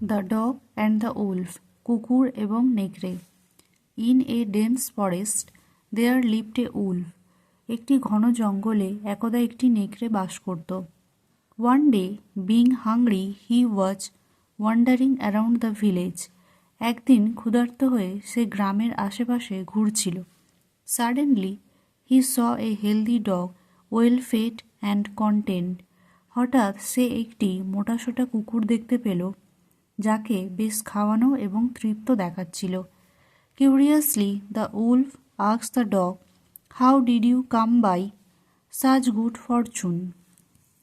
The dog and the wolf, কুকুর এবং নেকড়ে। In a dense forest there lived a wolf, একটি ঘন জঙ্গলে একদা একটি নেকড়ে বাস করত। One day being hungry he was wandering around the village, একদিন ক্ষুধার্ত হয়ে সে গ্রামের আশেপাশে ঘুরছিল। Suddenly he saw a healthy dog well fed and content, হঠাৎ সে একটি মোটাসোটা কুকুর দেখতে পেল যাকে বেশ খাওয়ানো এবং তৃপ্ত দেখাচ্ছিল। Curiously the wolf asked the dog, how did you come by such good fortune.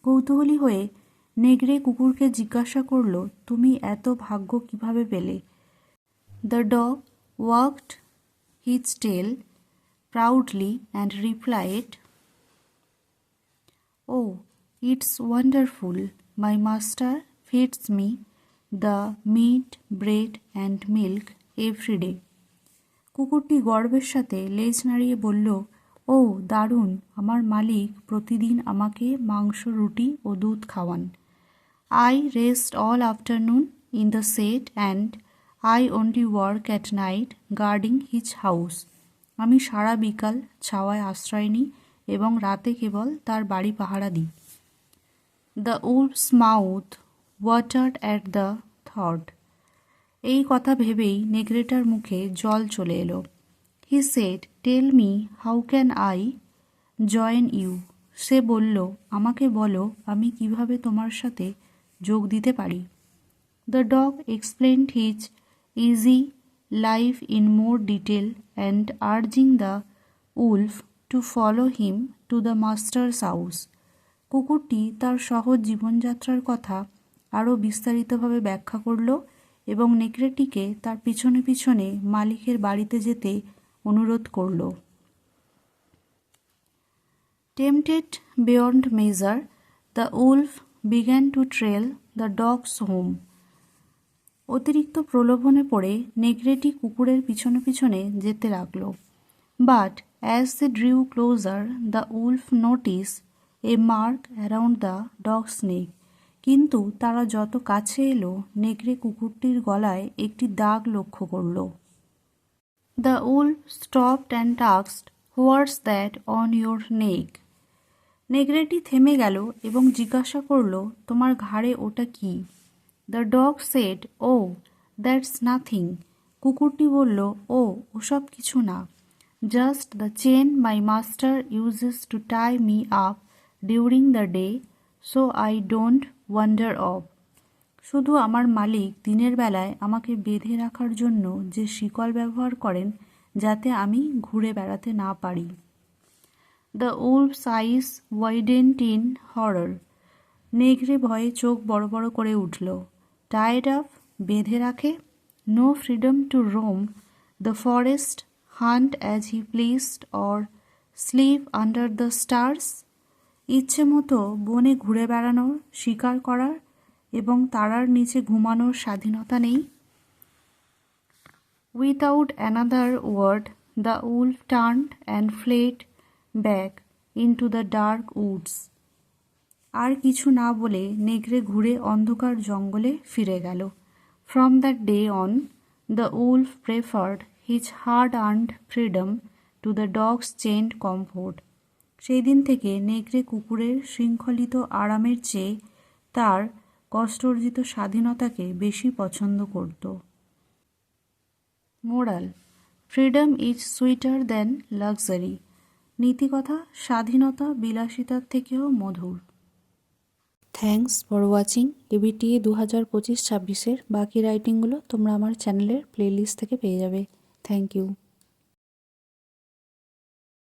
কৌতূহলী হয়ে নেকড়ে কুকুরকে জিজ্ঞাসা করল, তুমি এত ভাগ্য কিভাবে পেলে? The dog wagged his tail proudly and replied, "Oh, it's wonderful. My master feeds me the meat, bread and milk every day." কুকুরটি গর্বের সাথে লেজ নাড়িয়ে বলল, ও দারুণ, আমার মালিক প্রতিদিন আমাকে মাংস, রুটি ও দুধ খাওয়ান। I rest all afternoon in the shade and I only work at night guarding his house. আমি সারা বিকাল ছাওয়ায় আশ্রয় নিই এবং রাতে কেবল তার বাড়ি পাহারা দিই। The wolf's mouth watered at the thought, এই কথা ভেবেই নেকড়েটার মুখে জল চলে এলো। He said, tell me how can I join you. সে বলল, আমাকে বলো আমি কিভাবে তোমার সাথে যোগ দিতে পারি। The dog explained his easy life in more detail and urging the wolf to follow him to the master's house. কুকুরটি তার সহজ জীবনযাত্রার কথা আরও বিস্তারিতভাবে ব্যাখ্যা করল এবং নেকড়েটিকে তার পিছনে পিছনে মালিকের বাড়িতে যেতে অনুরোধ করল। Tempted beyond measure, the wolf began to trail the dogs home. অতিরিক্ত প্রলোভনে পড়ে নেকড়েটি কুকুরের পিছনে পিছনে যেতে লাগল। But as they drew closer the wolf notice a mark around the dog's neck, কিন্তু তারা যত কাছে এলো নেকড়ে কুকুরটির গলায় একটি দাগ লক্ষ্য করল। The wolf stopped and asked, what's that on your neck. নেকড়েটি থেমে গেল এবং জিজ্ঞাসা করল, তোমার ঘাড়ে ওটা কি? The dog said, oh that's nothing. কুকুরটি বলল, ও ওসব কিছু না, just the chain my master uses to tie me up during the day so I don't wander off. শুধু আমার মালিক দিনের বেলায় আমাকে বেঁধে রাখার জন্য যে শিকল ব্যবহার করেন যাতে আমি ঘুরে বেড়াতে না পারি। The wolf's eyes widened in horror, নেকড়ে ভয়ে চোখ বড় বড় করে উঠল। টাইড আপ, বেঁধে রাখে। No freedom to roam the forest, hunt as he pleased or sleep under the stars, ইচ্ছে মতো বনে ঘুরে বেড়ানোর, শিকার করার এবং তারার নিচে ঘুমানোর স্বাধীনতা নেই। Without another word the wolf turned and fled back into the dark woods. আর কিছু না বলে নেকড়ে ঘুরে অন্ধকার জঙ্গলে ফিরে গেল। From that day on the wolf preferred his hard earned freedom to the dog's chained comfort. সেই দিন থেকে নেকড়ে কুকুরের শৃঙ্খলিত আরামের চেয়ে তার কষ্টার্জিত স্বাধীনতাকে বেশি পছন্দ করত। Moral, freedom is sweeter than luxury. নীতিকথা, স্বাধীনতা বিলাসিতার থেকেও মধুর। Thanks for watching. কেবিটিএ 2025-26 বাকি রাইটিংগুলো তোমরা আমার চ্যানেলের প্লেলিস্ট থেকে পেয়ে যাবে। Thank you.